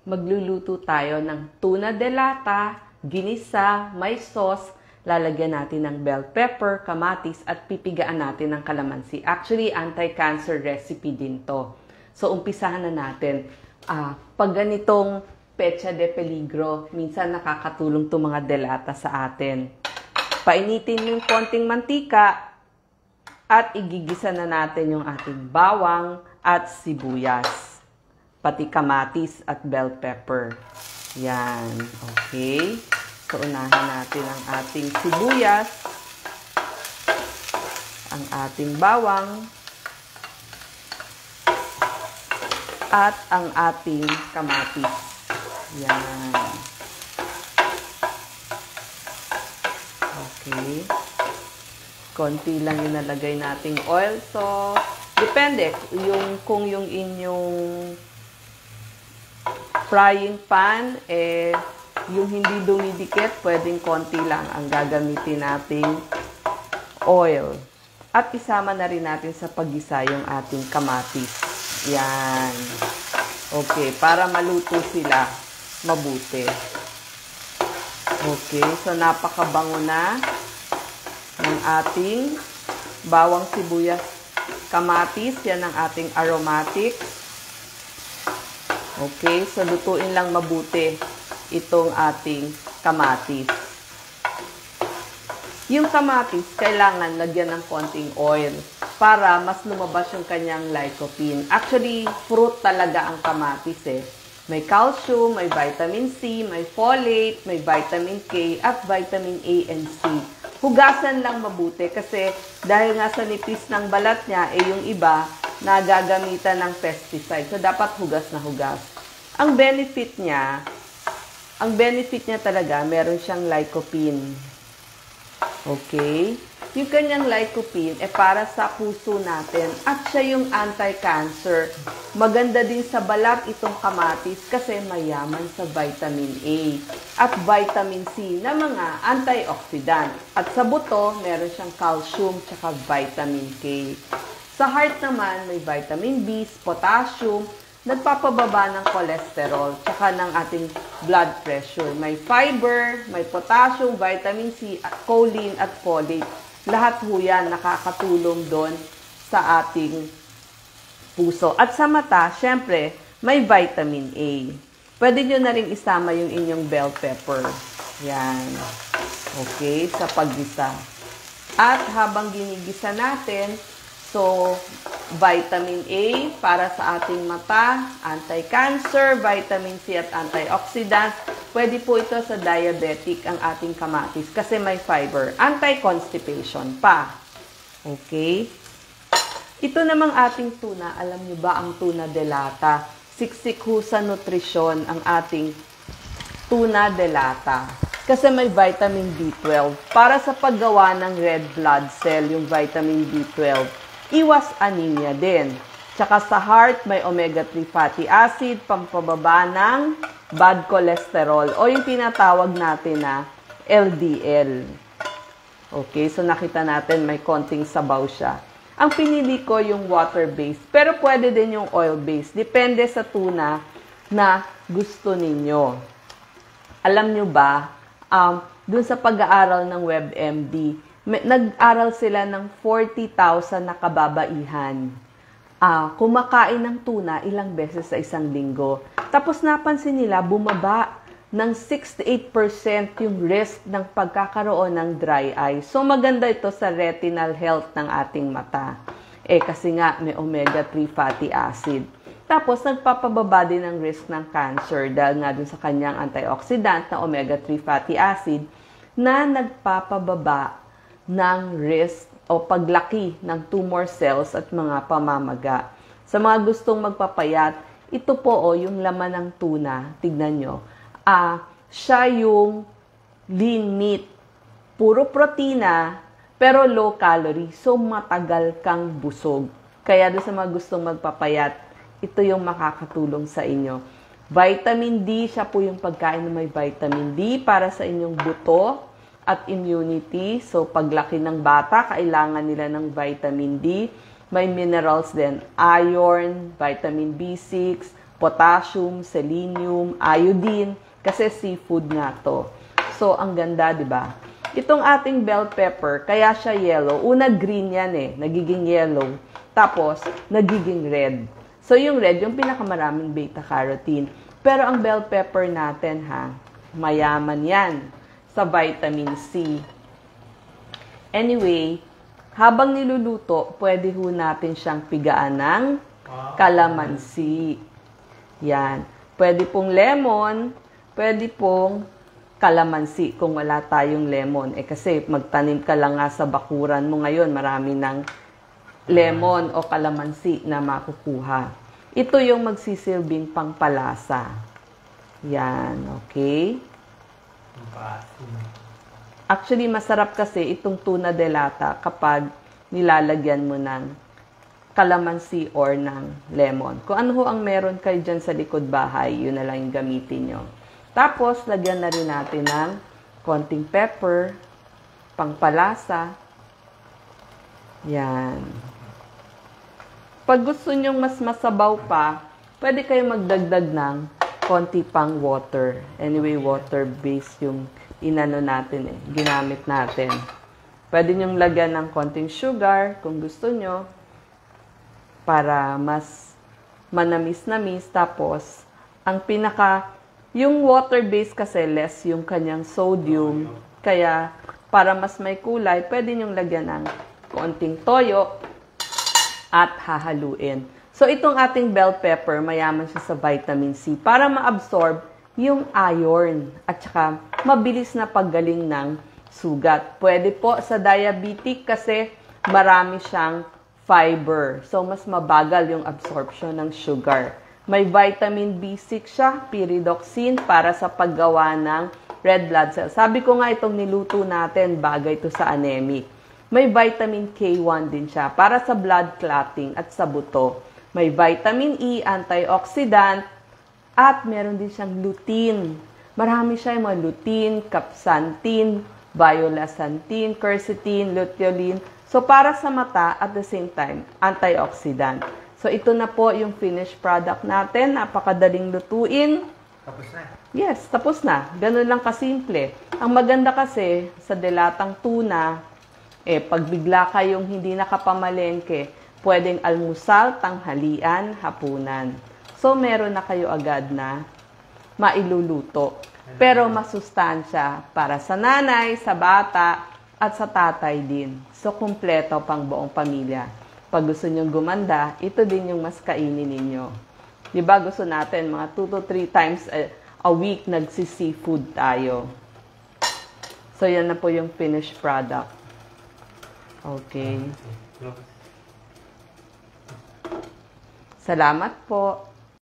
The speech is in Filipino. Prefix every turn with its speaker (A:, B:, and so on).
A: Magluluto tayo ng tuna de lata, ginisa, may sauce, lalagyan natin ng bell pepper, kamatis, at pipigaan natin ng kalamansi. Actually, anti-cancer recipe din to. So, umpisahan na natin. Pag ganitong pecha de peligro, minsan nakakatulong itong mga delata sa atin. Painitin yung konting mantika at igigisa na natin yung ating bawang at sibuyas. Pati kamatis at bell pepper. Yan. Okay. So, unahin natin ang ating sibuyas, ang ating bawang, at ang ating kamatis. Yan. Okay. Konti lang yung nalagay nating oil. So, depende kung yung inyong frying pan, yung hindi dumidikit, pwedeng konti lang ang gagamitin nating oil. At isama na rin natin sa paggisa yung ating kamatis. Yan. Okay, para maluto sila mabuti. Okay, so napakabango na ng ating bawang, sibuyas, kamatis. Yan ang ating aromatics. Okay, so lutuin lang mabuti itong ating kamatis. Yung kamatis, kailangan lagyan ng konting oil para mas lumabas yung kanyang lycopene. Actually, fruit talaga ang kamatis eh. May calcium, may vitamin C, may folate, may vitamin K, at vitamin A and C. Hugasan lang mabuti kasi dahil nga sa nipis ng balat niya, yung iba nagagamitan ng pesticide. So, dapat hugas na hugas. Ang benefit niya talaga, meron siyang lycopene. Okay? Yung kanyang lycopene, para sa puso natin at siya yung anti-cancer. Maganda din sa balat itong kamatis kasi mayaman sa vitamin A at vitamin C na mga antioxidant. At sa buto, meron siyang calcium tsaka vitamin K. Sa heart naman, may vitamin B, potassium, nagpapababa ng cholesterol, tsaka ng ating blood pressure. May fiber, may potassium, vitamin C, choline at folate. Lahat ho yan nakakatulong doon sa ating puso. At sa mata, syempre, may vitamin A. Pwede nyo na rin isama yung inyong bell pepper. Yan. Okay, sa paggisa. At habang ginigisa natin, so, vitamin A para sa ating mata, anti-cancer, vitamin C at antioxidants. Pwede po ito sa diabetic ang ating kamatis kasi may fiber. Anti-constipation pa. Okay? Ito namang ating tuna. Alam niyo ba ang tuna de lata? Siksik ho sa nutrisyon ang ating tuna de lata. Kasi may vitamin B12. Para sa paggawa ng red blood cell, yung vitamin B12. Iwas anemia din. Tsaka sa heart, may omega-3 fatty acid, pampababa ng bad cholesterol o yung tinatawag natin na LDL. Okay, so nakita natin may konting sabaw siya. Ang pinili ko yung water-based, pero pwede din yung oil-based. Depende sa tuna na gusto ninyo. Alam nyo ba, dun sa pag-aaral ng WebMD, nag-aral sila ng 40,000 na kababaihan. Kumakain ng tuna ilang beses sa isang linggo. Tapos napansin nila, bumaba ng 68% yung risk ng pagkakaroon ng dry eye. So maganda ito sa retinal health ng ating mata. Kasi nga may omega-3 fatty acid. Tapos nagpapababa din ng risk ng cancer dahil nga dun sa kanyang antioxidant na omega-3 fatty acid na nagpapababa ng risk o paglaki ng tumor cells at mga pamamaga. Sa mga gustong magpapayat, ito po yung laman ng tuna. Tignan nyo. Siya yung lean meat. Puro protina, pero low calorie. So, matagal kang busog. Kaya doon sa mga gustong magpapayat, ito yung makakatulong sa inyo. Vitamin D, siya po yung pagkain na may vitamin D para sa inyong buto at immunity. So, paglaki ng bata, kailangan nila ng vitamin D. May minerals din, iron, vitamin B6, potassium, selenium, iodine, kasi seafood nga to. So, ang ganda, di ba? Itong ating bell pepper, kaya siya yellow. Una, green yan eh. Nagiging yellow. Tapos, nagiging red. So, yung red, yung pinakamaraming beta-carotene. Pero ang bell pepper natin, ha, mayaman yan sa vitamin C. Anyway, habang niluluto, pwede ho natin siyang pigaan ng kalamansi. Yan. Pwede pong lemon, pwede pong kalamansi kung wala tayong lemon. Kasi magtanim ka lang nga sa bakuran mo ngayon, marami ng lemon o kalamansi na makukuha. Ito yung magsisilbing pangpalasa. Yan, okay? Actually, masarap kasi itong tuna de lata kapag nilalagyan mo ng kalamansi or ng lemon. Kung ano ho ang meron kayo dyan sa likod bahay, yun na lang yung gamitin nyo. Tapos, lagyan na rin natin ng konting pepper, pangpalasa. Yan. Pag gusto nyong mas masabaw pa, pwede kayo magdagdag ng konti pang water. Anyway, water-based yung inano natin eh, ginamit natin. Pwede nyong lagyan ng konting sugar kung gusto nyo para mas manamis-namis. Tapos, ang yung water-based kasi less yung kanyang sodium. Kaya, para mas may kulay, pwede nyong lagyan ng konting toyo at hahaluin. So, itong ating bell pepper, mayaman siya sa vitamin C para ma-absorb yung iron at saka mabilis na paggaling ng sugat. Pwede po sa diabetic kasi marami siyang fiber. So, mas mabagal yung absorption ng sugar. May vitamin B6 siya, pyridoxine, para sa paggawa ng red blood cells. Sabi ko nga itong niluto natin, bagay ito sa anemic. May vitamin K1 din siya para sa blood clotting at sa buto. May vitamin E, antioxidant, at meron din siyang lutein. Marami siya yung mga lutein, capsaicin, violasantin, quercetin, luteolin. So, para sa mata, at the same time, antioxidant. So, ito na po yung finished product natin. Napakadaling lutuin.
B: Tapos na?
A: Yes, tapos na. Ganun lang kasimple. Ang maganda kasi sa delatang tuna, pag bigla kayong hindi nakapamalengke, pwedeng almusal, tanghalian, hapunan. So, meron na kayo agad na mailuluto. Pero masustansya para sa nanay, sa bata, at sa tatay din. So, kumpleto pang buong pamilya. Pag gusto nyong gumanda, ito din yung mas kainin ninyo. Diba gusto natin mga 2 to 3 times a week nagsi-seafood tayo. So, yan na po yung finished product. Okay. Salamat po.